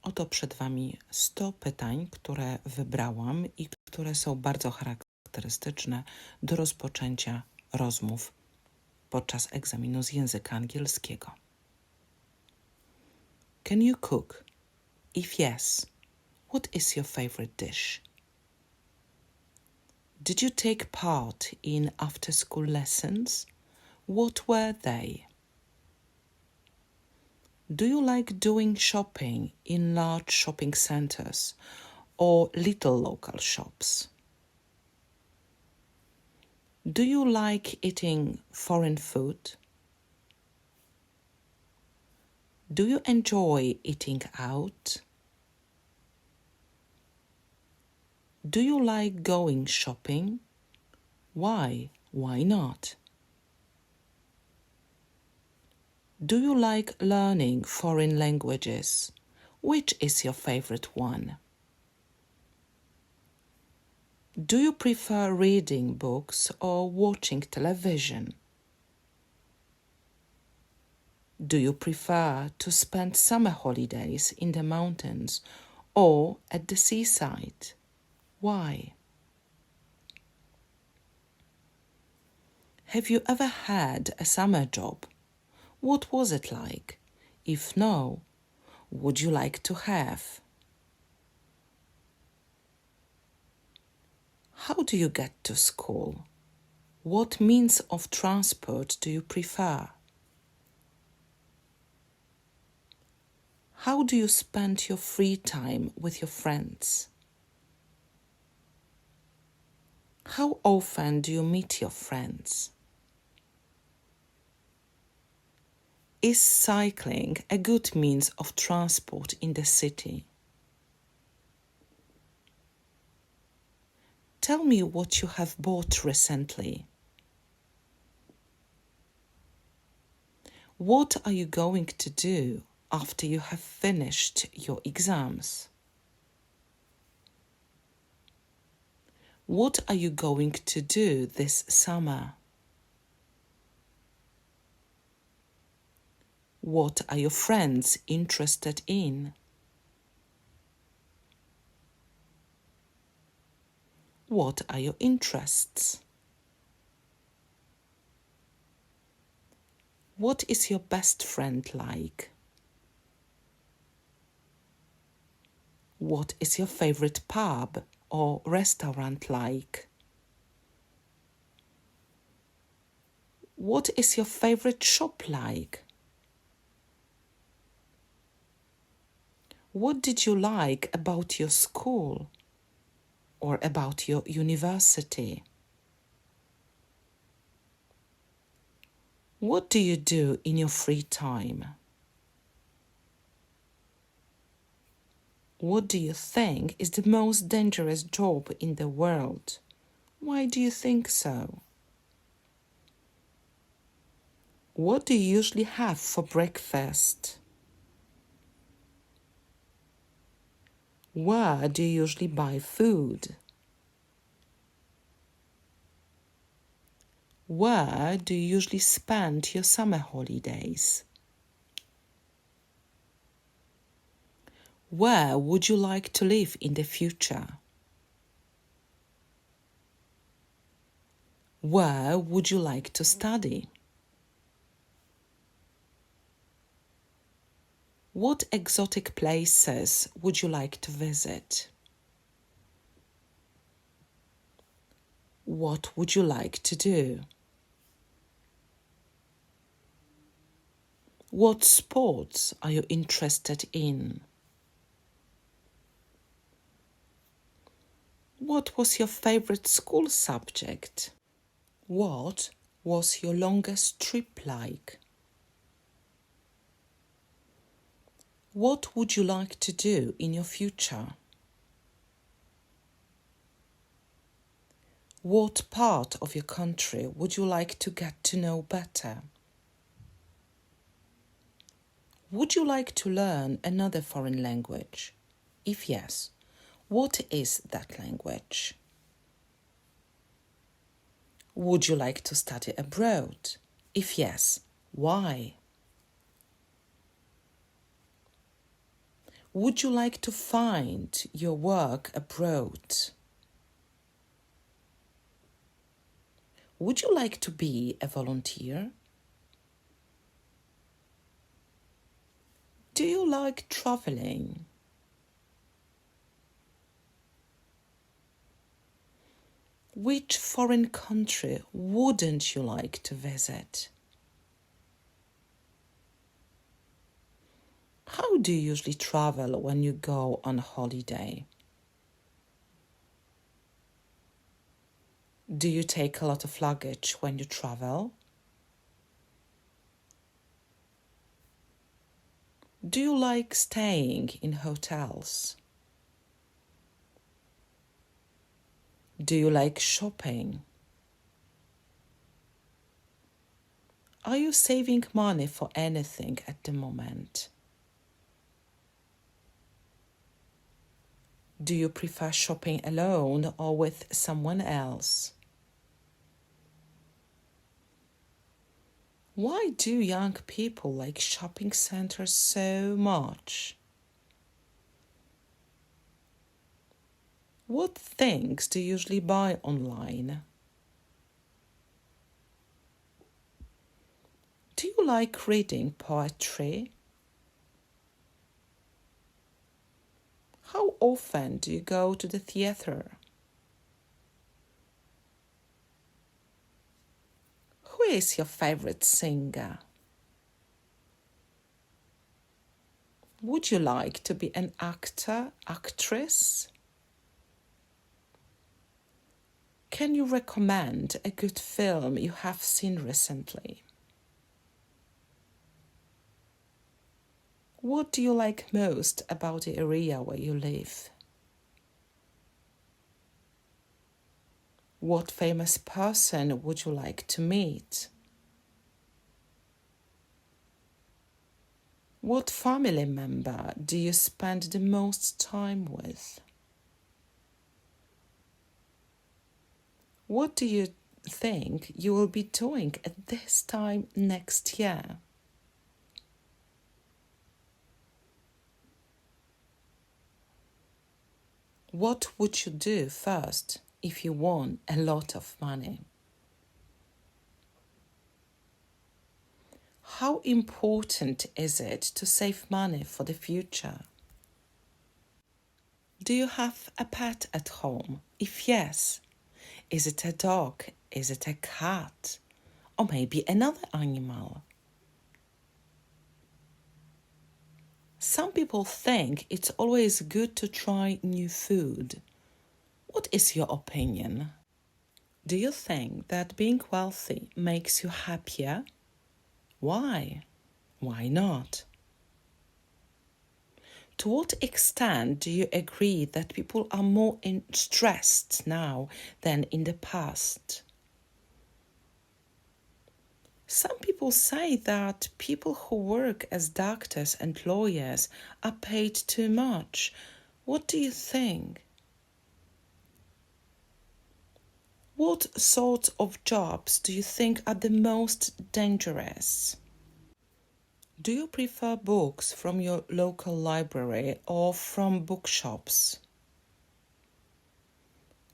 Oto przed Wami 100 pytań, które wybrałam i które są bardzo charakterystyczne do rozpoczęcia rozmów podczas egzaminu z języka angielskiego. Can you cook? If yes, what is your favorite dish? Did you take part in after-school lessons? What were they? Do you like doing shopping in large shopping centers or little local shops? Do you like eating foreign food? Do you enjoy eating out? Do you like going shopping? Why? Why not? Do you like learning foreign languages? Which is your favorite one? Do you prefer reading books or watching television? Do you prefer to spend summer holidays in the mountains or at the seaside? Why? Have you ever had a summer job? What was it like? If no, would you like to have? How do you get to school? What means of transport do you prefer? How do you spend your free time with your friends? How often do you meet your friends? Is cycling a good means of transport in the city? Tell me what you have bought recently. What are you going to do after you have finished your exams? What are you going to do this summer? What are your friends interested in? What are your interests? What is your best friend like? What is your favorite pub or restaurant like? What is your favorite shop like? What did you like about your school or about your university? What do you do in your free time? What do you think is the most dangerous job in the world? Why do you think so? What do you usually have for breakfast? Where do you usually buy food? Where do you usually spend your summer holidays? Where would you like to live in the future? Where would you like to study? What exotic places would you like to visit? What would you like to do? What sports are you interested in? What was your favorite school subject? What was your longest trip like? What would you like to do in your future? What part of your country would you like to get to know better? Would you like to learn another foreign language? If yes, what is that language? Would you like to study abroad? If yes, why? Would you like to find your work abroad? Would you like to be a volunteer? Do you like traveling? Which foreign country wouldn't you like to visit? How do you usually travel when you go on holiday? Do you take a lot of luggage when you travel? Do you like staying in hotels? Do you like shopping? Are you saving money for anything at the moment? Do you prefer shopping alone or with someone else? Why do young people like shopping centers so much? What things do you usually buy online? Do you like reading poetry? How often do you go to the theater? Who is your favorite singer? Would you like to be an actor, actress? Can you recommend a good film you have seen recently? What do you like most about the area where you live? What famous person would you like to meet? What family member do you spend the most time with? What do you think you will be doing at this time next year? What would you do first if you won a lot of money? How important is it to save money for the future? Do you have a pet at home? If yes, is it a dog? Is it a cat? Or maybe another animal? Some people think it's always good to try new food. What is your opinion? Do you think that being wealthy makes you happier? Why? Why not? To what extent do you agree that people are more stressed now than in the past? Some people say that people who work as doctors and lawyers are paid too much. What do you think? What sorts of jobs do you think are the most dangerous? Do you prefer books from your local library or from bookshops?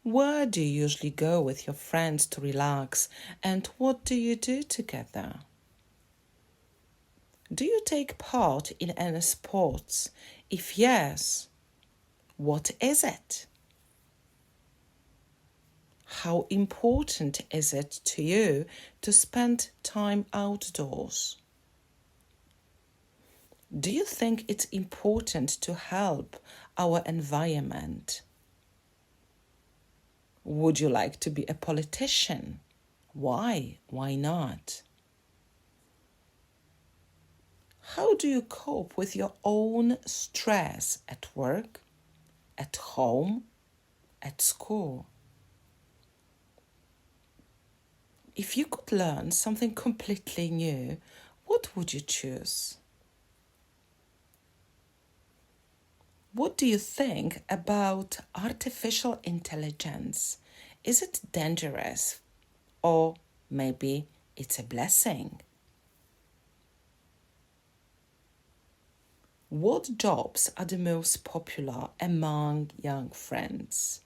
Where do you usually go with your friends to relax, and what do you do together? Do you take part in any sports? If yes, what is it? How important is it to you to spend time outdoors? Do you think it's important to help our environment? Would you like to be a politician? Why? Why not? How do you cope with your own stress at work, at home, at school? If you could learn something completely new, what would you choose? What do you think about artificial intelligence? Is it dangerous, or maybe it's a blessing? What jobs are the most popular among young friends?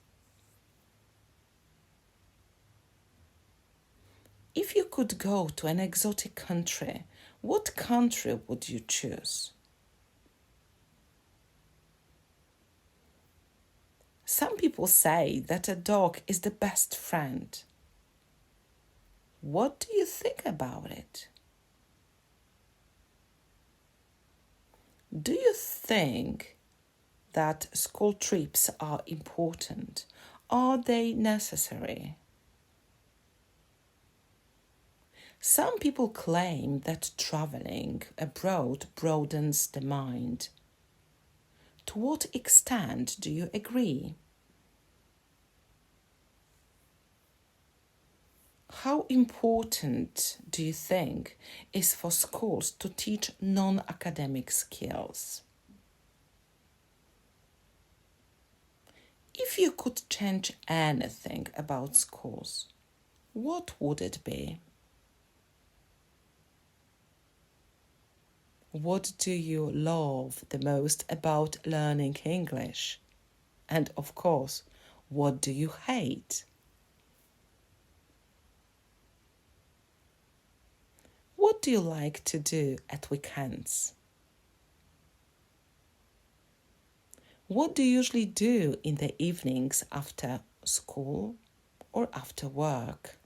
If you could go to an exotic country, what country would you choose? Some people say that a dog is the best friend. What do you think about it? Do you think that school trips are important? Are they necessary? Some people claim that traveling abroad broadens the mind. To what extent do you agree? How important do you think is for schools to teach non-academic skills? If you could change anything about schools, what would it be? What do you love the most about learning English? And of course, what do you hate? What do you like to do at weekends? What do you usually do in the evenings after school or after work?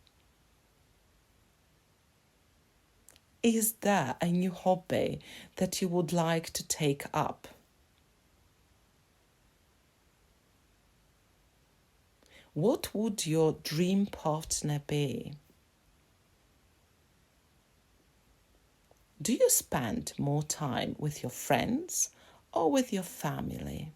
Is there a new hobby that you would like to take up? What would your dream partner be? Do you spend more time with your friends or with your family?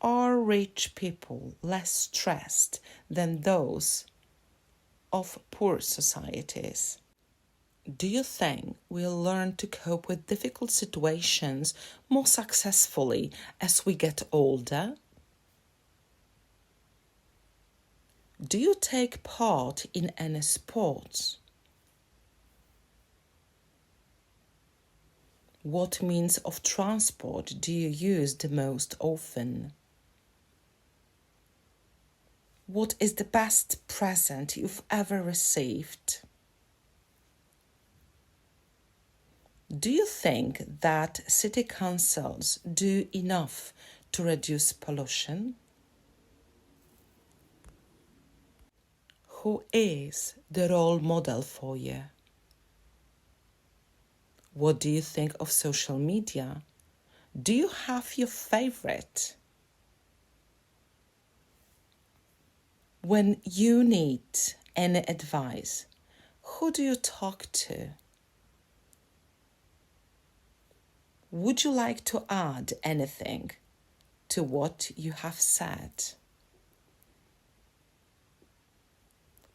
Are rich people less stressed than those of poor societies? Do you think we'll learn to cope with difficult situations more successfully as we get older? Do you take part in any sports? What means of transport do you use the most often? What is the best present you've ever received? Do you think that city councils do enough to reduce pollution? Who is the role model for you? What do you think of social media? Do you have your favorite? When you need any advice, who do you talk to? Would you like to add anything to what you have said?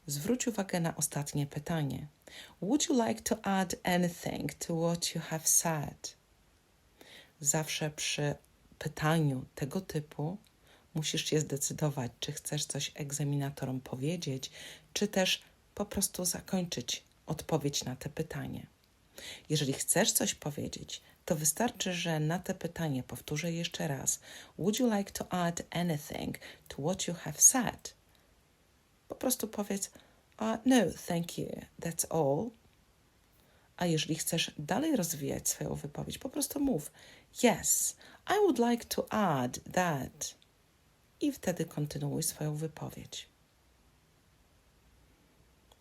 Zwróć uwagę na ostatnie pytanie. Would you like to add anything to what you have said? Zawsze przy pytaniu tego typu musisz się zdecydować, czy chcesz coś egzaminatorom powiedzieć, czy też po prostu zakończyć odpowiedź na te pytanie. Jeżeli chcesz coś powiedzieć, to wystarczy, że na te pytanie powtórzę jeszcze raz. Would you like to add anything to what you have said? Po prostu powiedz, no, thank you, that's all. A jeżeli chcesz dalej rozwijać swoją wypowiedź, po prostu mów, yes, I would like to add that. I wtedy kontynuuj swoją wypowiedź.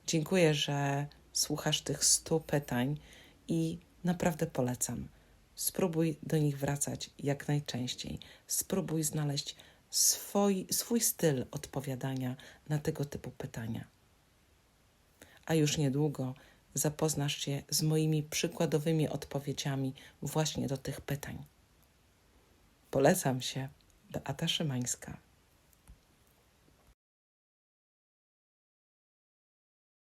Dziękuję, że słuchasz tych 100 pytań i naprawdę polecam. Spróbuj do nich wracać jak najczęściej. Spróbuj znaleźć swój styl odpowiadania na tego typu pytania. A już niedługo zapoznasz się z moimi przykładowymi odpowiedziami właśnie do tych pytań. Polecam się. Beata Szymańska.